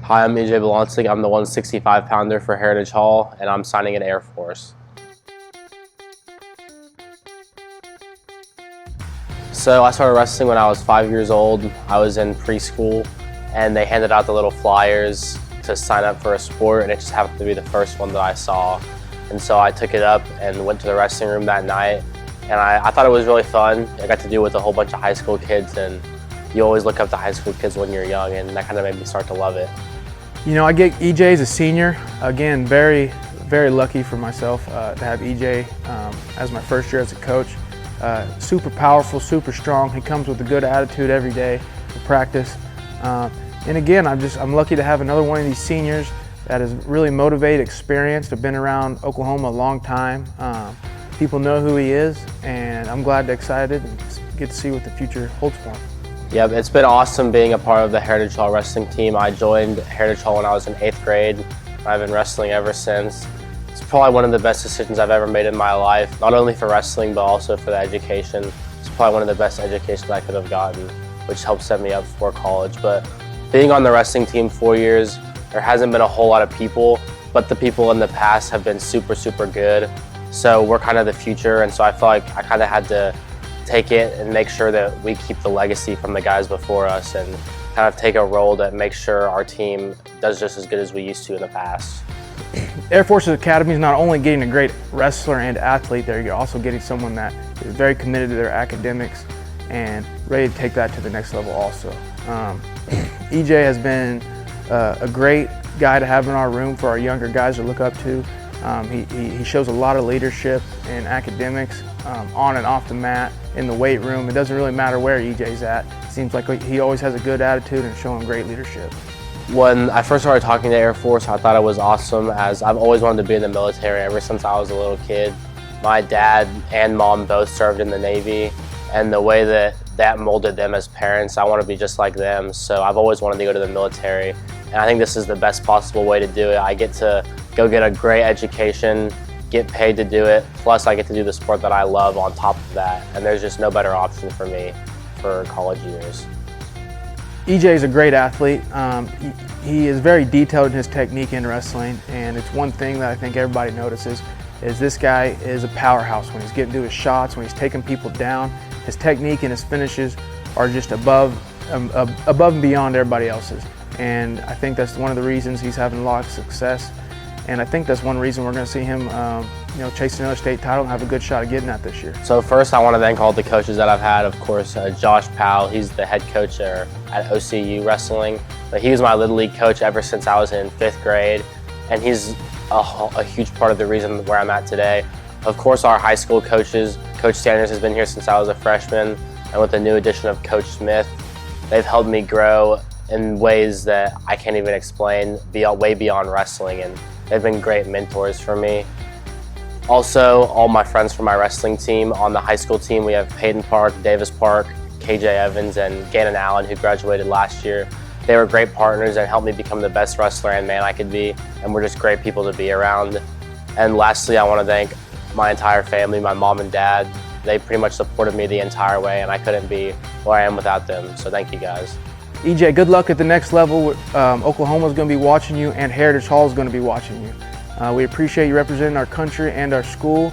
Hi, I'm EJ Beloncik. I'm the 165-pounder for Heritage Hall, and I'm signing in Air Force. So I started wrestling when I was 5 years old. I was in preschool, and they handed out the little flyers to sign up for a sport, and it just happened to be the first one that I saw. And so I took it up and went to the wrestling room that night, and I thought it was really fun. I got to do it with a whole bunch of high school kids, and you always look up to high school kids when you're young, and that kind of made me start to love it. You know, I get EJ as a senior. Again, very lucky for myself to have EJ as my first year as a coach. Super powerful, super strong. He comes with a good attitude every day to practice. And again, I'm lucky to have another one of these seniors that is really motivated, experienced. I've been around Oklahoma a long time. People know who he is, and I'm excited and get to see what the future holds for him. Yep, it's been awesome being a part of the Heritage Hall wrestling team. I joined Heritage Hall when I was in 8th grade. I've been wrestling ever since. It's probably one of the best decisions I've ever made in my life, not only for wrestling, but also for the education. It's probably one of the best educations I could have gotten, which helped set me up for college. But being on the wrestling team 4 years, there hasn't been a whole lot of people, but the people in the past have been super good. So we're kind of the future, and so I feel like I kind of had to take it and make sure that we keep the legacy from the guys before us and kind of take a role that makes sure our team does just as good as we used to in the past. Air Force Academy is not only getting a great wrestler and athlete there, you're also getting someone that is very committed to their academics and ready to take that to the next level also. EJ has been a great guy to have in our room for our younger guys to look up to. He shows a lot of leadership in academics, on and off the mat, in the weight room. It doesn't really matter where EJ's at. It seems like he always has a good attitude and showing great leadership. When I first started talking to Air Force, I thought it was awesome, as I've always wanted to be in the military ever since I was a little kid. My dad and mom both served in the Navy, and the way that molded them as parents, I want to be just like them. So I've always wanted to go to the military, and I think this is the best possible way to do it. I get to go get a great education, get paid to do it, plus I get to do the sport that I love on top of that, and there's just no better option for me for college years. EJ is a great athlete. He is very detailed in his technique in wrestling, and it's one thing that I think everybody notices is this guy is a powerhouse when he's getting to his shots, when he's taking people down. His technique and his finishes are just above and beyond everybody else's, and I think that's one of the reasons he's having a lot of success. And I think that's one reason we're going to see him chase another state title and have a good shot at getting that this year. So first I want to thank all the coaches that I've had. Of course, Josh Powell, he's the head coach at OCU Wrestling. But he was my Little League coach ever since I was in 5th grade. And he's a huge part of the reason where I'm at today. Of course, our high school coaches, Coach Sanders has been here since I was a freshman. And with the new addition of Coach Smith, they've helped me grow in ways that I can't even explain, way beyond wrestling. And they've been great mentors for me. Also, all my friends from my wrestling team. On the high school team, we have Peyton Park, Davis Park, KJ Evans, and Gannon Allen, who graduated last year. They were great partners and helped me become the best wrestler and man I could be, and we're just great people to be around. And lastly, I want to thank my entire family, my mom and dad. They pretty much supported me the entire way, and I couldn't be where I am without them, so thank you guys. EJ, good luck at the next level. Oklahoma's going to be watching you, and Heritage Hall is going to be watching you. We appreciate you representing our country and our school,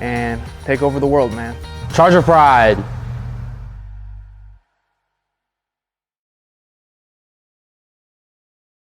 and take over the world, man. Charger Pride!